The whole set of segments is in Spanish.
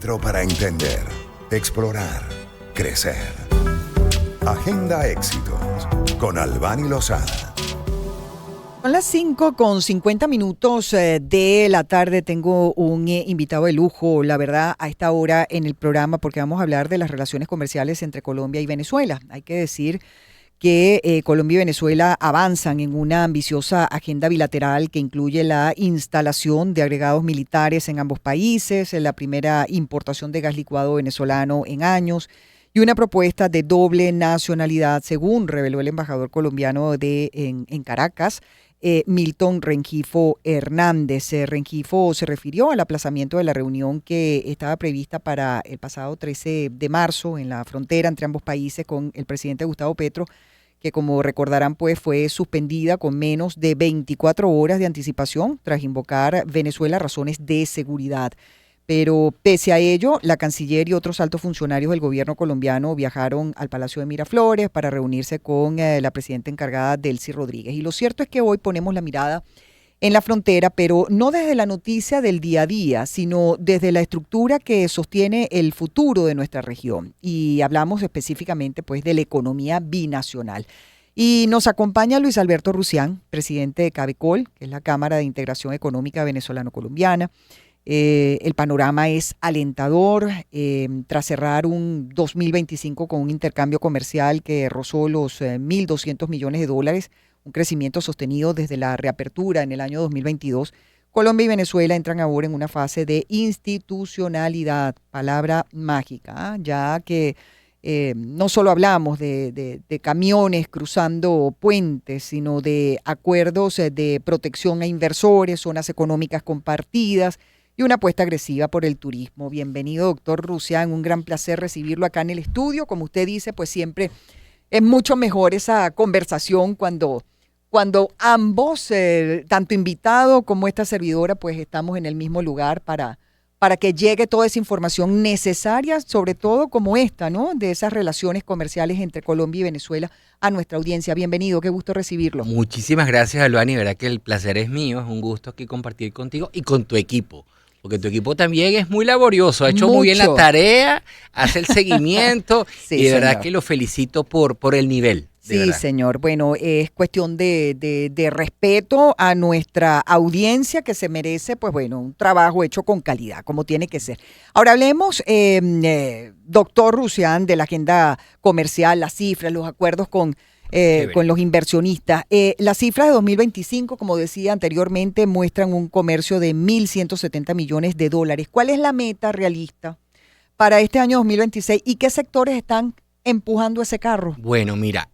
Centro para entender, explorar, crecer. Agenda Éxitos con Albany Lozada. Son las 5:50 de la tarde. Tengo un invitado de lujo, la verdad, a esta hora en el programa, porque vamos a hablar de las relaciones comerciales entre Colombia y Venezuela. Hay que decir que Colombia y Venezuela avanzan en una ambiciosa agenda bilateral que incluye la instalación de agregados militares en ambos países, la primera importación de gas licuado venezolano en años y una propuesta de doble nacionalidad, según reveló el embajador colombiano en Caracas, Milton Rengifo Hernández. Rengifo se refirió al aplazamiento de la reunión que estaba prevista para el pasado 13 de marzo en la frontera entre ambos países con el presidente Gustavo Petro, que como recordarán pues fue suspendida con menos de 24 horas de anticipación tras invocar Venezuela razones de seguridad. Pero pese a ello, la canciller y otros altos funcionarios del gobierno colombiano viajaron al Palacio de Miraflores para reunirse con la presidenta encargada, Delcy Rodríguez. Y lo cierto es que hoy ponemos la mirada en la frontera, pero no desde la noticia del día a día, sino desde la estructura que sostiene el futuro de nuestra región. Y hablamos específicamente pues de la economía binacional. Y nos acompaña Luis Alberto Rusián, presidente de CABECOL, que es la Cámara de Integración Económica Venezolano-Colombiana. El panorama es alentador tras cerrar un 2025 con un intercambio comercial que rozó los 1.200 millones de dólares, un crecimiento sostenido desde la reapertura en el año 2022. Colombia y Venezuela entran ahora en una fase de institucionalidad, palabra mágica, ya que no solo hablamos de camiones cruzando puentes, sino de acuerdos de protección a inversores, zonas económicas compartidas y una apuesta agresiva por el turismo. Bienvenido, doctor Rusián, un gran placer recibirlo acá en el estudio. Como usted dice, pues siempre es mucho mejor esa conversación cuando ambos, tanto invitado como esta servidora, pues estamos en el mismo lugar para que llegue toda esa información necesaria, sobre todo como esta, ¿no? De esas relaciones comerciales entre Colombia y Venezuela a nuestra audiencia. Bienvenido, qué gusto recibirlo. Muchísimas gracias, Albany, verdad que el placer es mío, es un gusto aquí compartir contigo y con tu equipo. Porque tu equipo también es muy laborioso, ha hecho muy bien la tarea, hace el seguimiento sí, y de verdad que lo felicito por el nivel. Sí, verdad. Señor. Bueno, es cuestión de respeto a nuestra audiencia que se merece, pues bueno, un trabajo hecho con calidad, como tiene que ser. Ahora hablemos, doctor Rusián, de la agenda comercial, las cifras, los acuerdos con los inversionistas. Las cifras de 2025, como decía anteriormente, muestran un comercio de 1.170 millones de dólares. ¿Cuál es la meta realista para este año 2026 y qué sectores están empujando ese carro? Bueno, mira,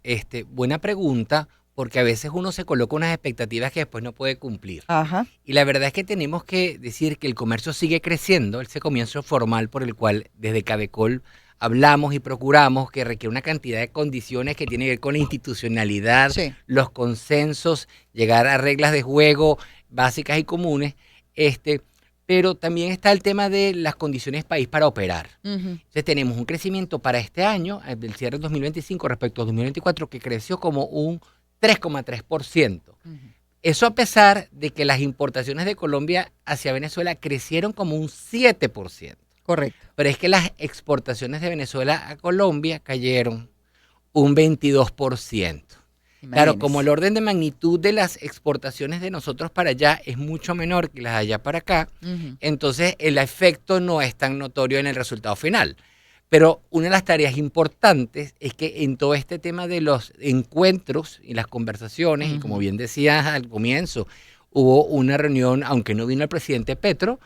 buena pregunta, porque a veces uno se coloca unas expectativas que después no puede cumplir. Ajá. Y la verdad es que tenemos que decir que el comercio sigue creciendo, ese comienzo formal por el cual desde CABECOL hablamos y procuramos, que requiere una cantidad de condiciones que tienen que ver con la institucionalidad, sí, los consensos, llegar a reglas de juego básicas y comunes, pero también está el tema de las condiciones país para operar. Entonces tenemos un crecimiento para este año, del cierre del 2025 respecto al 2024, que creció como un 3,3%. Eso a pesar de que las importaciones de Colombia hacia Venezuela crecieron como un 7%. Correcto. Pero es que las exportaciones de Venezuela a Colombia cayeron un 22%. Claro, como el orden de magnitud de las exportaciones de nosotros para allá es mucho menor que las de allá para acá, entonces el efecto no es tan notorio en el resultado final. Pero una de las tareas importantes es que en todo este tema de los encuentros y las conversaciones, y como bien decías al comienzo, hubo una reunión, aunque no vino el presidente Petro,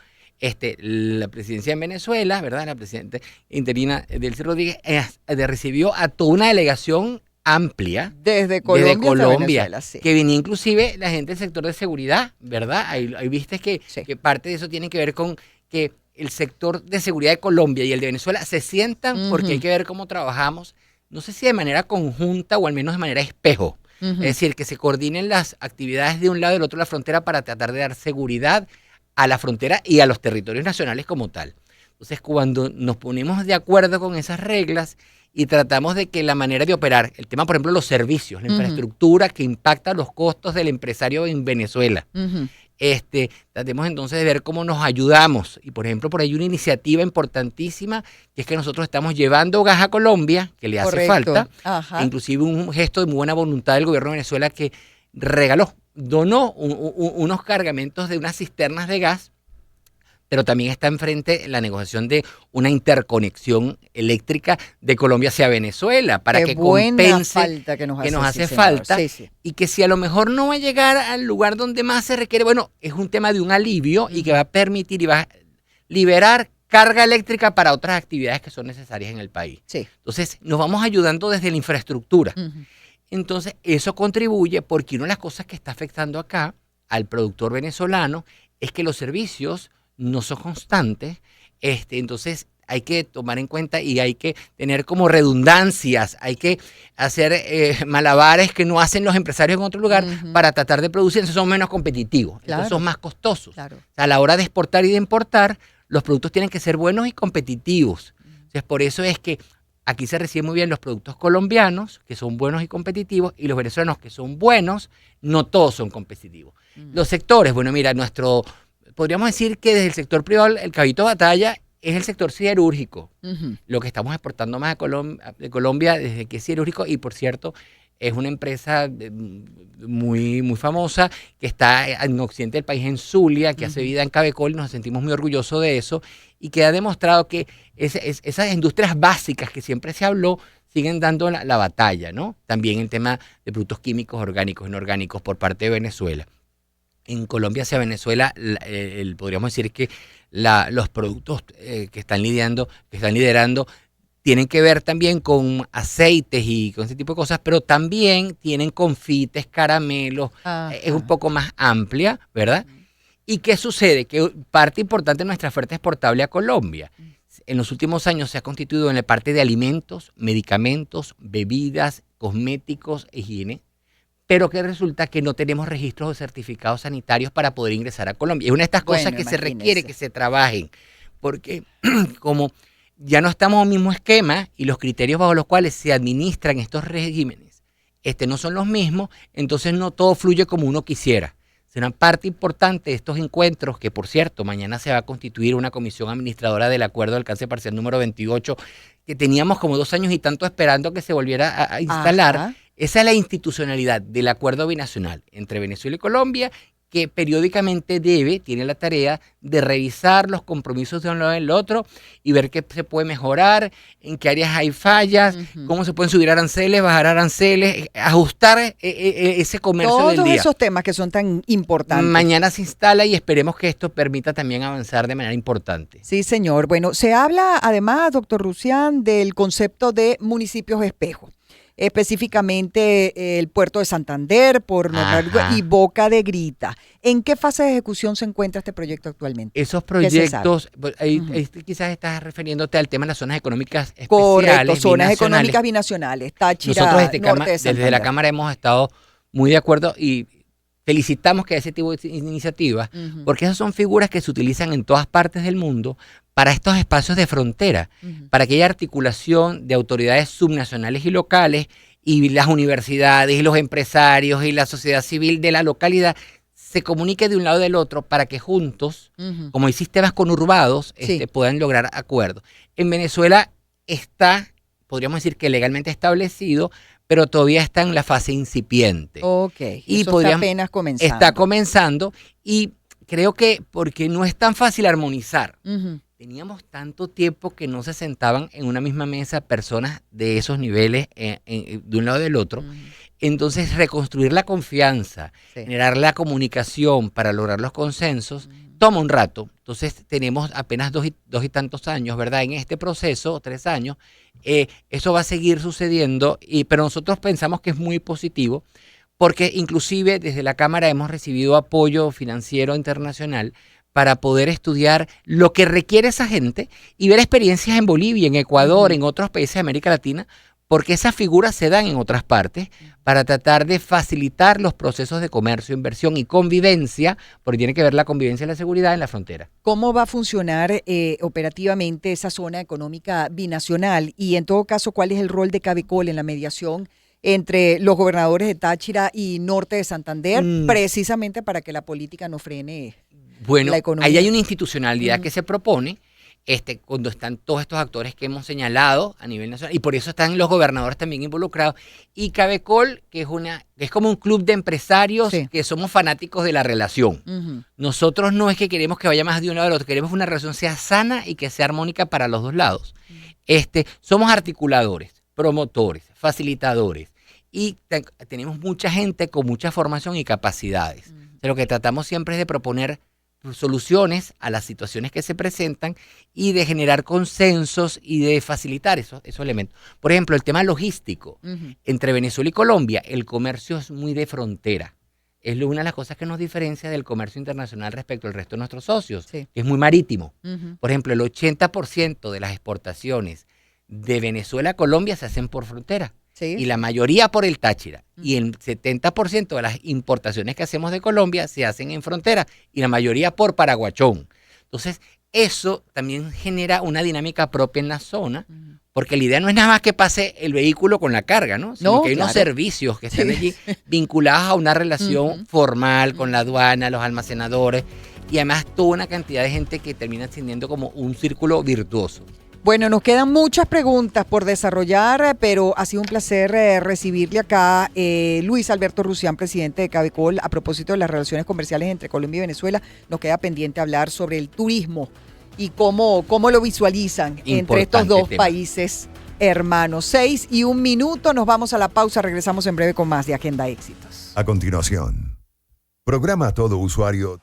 la presidencia en Venezuela, ¿verdad? La presidenta interina Delcy Rodríguez recibió a toda una delegación amplia desde Colombia Venezuela, sí, que venía inclusive la gente del sector de seguridad, ¿verdad? Ahí viste que parte de eso tiene que ver con que el sector de seguridad de Colombia y el de Venezuela se sientan porque hay que ver cómo trabajamos, no sé si de manera conjunta o al menos de manera espejo. Es decir, que se coordinen las actividades de un lado y del otro de la frontera para tratar de dar seguridad a la frontera y a los territorios nacionales como tal. Entonces, cuando nos ponemos de acuerdo con esas reglas y tratamos de que la manera de operar, el tema, por ejemplo, los servicios, la infraestructura que impacta los costos del empresario en Venezuela, Tratemos entonces de ver cómo nos ayudamos. Y por ejemplo, por ahí hay una iniciativa importantísima, que es que nosotros estamos llevando gas a Colombia, que le hace falta. Ajá. Inclusive un gesto de muy buena voluntad del gobierno de Venezuela, que donó unos cargamentos de unas cisternas de gas, pero también está enfrente la negociación de una interconexión eléctrica de Colombia hacia Venezuela para Qué que buena compense falta que nos hace sí, falta, sí. y que si a lo mejor no va a llegar al lugar donde más se requiere, bueno, es un tema de un alivio y que va a permitir y va a liberar carga eléctrica para otras actividades que son necesarias en el país. Sí. Entonces, nos vamos ayudando desde la infraestructura. Entonces, eso contribuye, porque una de las cosas que está afectando acá al productor venezolano es que los servicios no son constantes. Entonces, hay que tomar en cuenta y hay que tener como redundancias, hay que hacer malabares que no hacen los empresarios en otro lugar para tratar de producir, entonces son menos competitivos, entonces son más costosos. Claro. O sea, a la hora de exportar y de importar, los productos tienen que ser buenos y competitivos. Entonces, por eso es que aquí se reciben muy bien los productos colombianos, que son buenos y competitivos, y los venezolanos, que son buenos, no todos son competitivos. Los sectores, bueno, mira, podríamos decir que desde el sector privado, el caballito de batalla es el sector siderúrgico. Lo que estamos exportando más de Colombia desde que es siderúrgico, y por cierto, es una empresa muy, muy famosa que está en occidente del país, en Zulia, que hace vida en Cabecol, y nos sentimos muy orgullosos de eso, y que ha demostrado que esas industrias básicas que siempre se habló siguen dando la batalla, ¿no? También el tema de productos químicos, orgánicos, inorgánicos, por parte de Venezuela. En Colombia hacia Venezuela, podríamos decir que los productos que están liderando tienen que ver también con aceites y con ese tipo de cosas, pero también tienen confites, caramelos, es un poco más amplia, ¿verdad? ¿Y qué sucede? Que parte importante de nuestra oferta exportable a Colombia, en los últimos años se ha constituido en la parte de alimentos, medicamentos, bebidas, cosméticos, higiene, pero que resulta que no tenemos registros o certificados sanitarios para poder ingresar a Colombia. Es una de estas cosas que se requiere que se trabajen, porque como ya no estamos en el mismo esquema y los criterios bajo los cuales se administran estos regímenes no son los mismos, entonces no todo fluye como uno quisiera. Será parte importante de estos encuentros, que por cierto, mañana se va a constituir una comisión administradora del acuerdo de alcance parcial número 28, que teníamos como 2 años y tanto esperando que se volviera a instalar. Esa es la institucionalidad del acuerdo binacional entre Venezuela y Colombia, que periódicamente tiene la tarea de revisar los compromisos de un lado y del otro y ver qué se puede mejorar, en qué áreas hay fallas, cómo se pueden subir aranceles, bajar aranceles, ajustar ese comercio del día. Todos esos temas que son tan importantes. Mañana se instala y esperemos que esto permita también avanzar de manera importante. Sí, señor. Bueno, se habla además, doctor Rusián, del concepto de municipios espejo. Específicamente el puerto de Santander, por nombrar, y Boca de Grita. ¿En qué fase de ejecución se encuentra este proyecto actualmente? Esos proyectos, quizás estás refiriéndote al tema de las zonas económicas especiales. Correcto, zonas económicas binacionales, Táchira, Nosotros norte de Santander. desde la Cámara hemos estado muy de acuerdo y felicitamos que ese tipo de iniciativas, porque esas son figuras que se utilizan en todas partes del mundo para estos espacios de frontera, para que haya articulación de autoridades subnacionales y locales, y las universidades y los empresarios y la sociedad civil de la localidad se comunique de un lado y del otro para que juntos, como hay sistemas conurbados, puedan lograr acuerdos. En Venezuela podríamos decir que legalmente establecido, pero todavía está en la fase incipiente. Ok, y eso está apenas comenzando. Está comenzando, y creo que porque no es tan fácil armonizar. Teníamos tanto tiempo que no se sentaban en una misma mesa personas de esos niveles de un lado y del otro. Entonces, reconstruir la confianza, generar la comunicación para lograr los consensos, toma un rato. Entonces, tenemos apenas dos y tantos años, ¿verdad? En este proceso, 3 años, eso va a seguir sucediendo, pero nosotros pensamos que es muy positivo, porque inclusive desde la Cámara hemos recibido apoyo financiero internacional para poder estudiar lo que requiere esa gente y ver experiencias en Bolivia, en Ecuador, en otros países de América Latina, porque esas figuras se dan en otras partes para tratar de facilitar los procesos de comercio, inversión y convivencia, porque tiene que ver la convivencia y la seguridad en la frontera. ¿Cómo va a funcionar operativamente esa zona económica binacional? Y en todo caso, ¿cuál es el rol de Cabecol en la mediación entre los gobernadores de Táchira y Norte de Santander, precisamente para que la política no frene la economía. Ahí hay una institucionalidad que se propone cuando están todos estos actores que hemos señalado a nivel nacional, y por eso están los gobernadores también involucrados, y Cabecol, que es como un club de empresarios que somos fanáticos de la relación. Nosotros no es que queremos que vaya más de un lado al otro, queremos que una relación sea sana y que sea armónica para los dos lados. Somos articuladores, promotores, facilitadores, y tenemos mucha gente con mucha formación y capacidades. Lo que tratamos siempre es de proponer soluciones a las situaciones que se presentan y de generar consensos y de facilitar esos elementos. Por ejemplo, el tema logístico. Entre Venezuela y Colombia, el comercio es muy de frontera. Es una de las cosas que nos diferencia del comercio internacional respecto al resto de nuestros socios, que es muy marítimo. Por ejemplo, el 80% de las exportaciones de Venezuela a Colombia se hacen por frontera. Y la mayoría por el Táchira. Y el 70% de las importaciones que hacemos de Colombia se hacen en frontera y la mayoría por Paraguachón. Entonces, eso también genera una dinámica propia en la zona, porque la idea no es nada más que pase el vehículo con la carga, ¿no? Sino que hay unos servicios que están allí vinculados a una relación formal con la aduana, los almacenadores, y además toda una cantidad de gente que termina siendo como un círculo virtuoso. Bueno, nos quedan muchas preguntas por desarrollar, pero ha sido un placer recibirle acá Luis Alberto Rusián, presidente de Cabecol. A propósito de las relaciones comerciales entre Colombia y Venezuela, nos queda pendiente hablar sobre el turismo y cómo lo visualizan entre estos dos países hermanos. 6 y 1 minuto, nos vamos a la pausa, regresamos en breve con más de Agenda Éxitos. A continuación, programa a todo usuario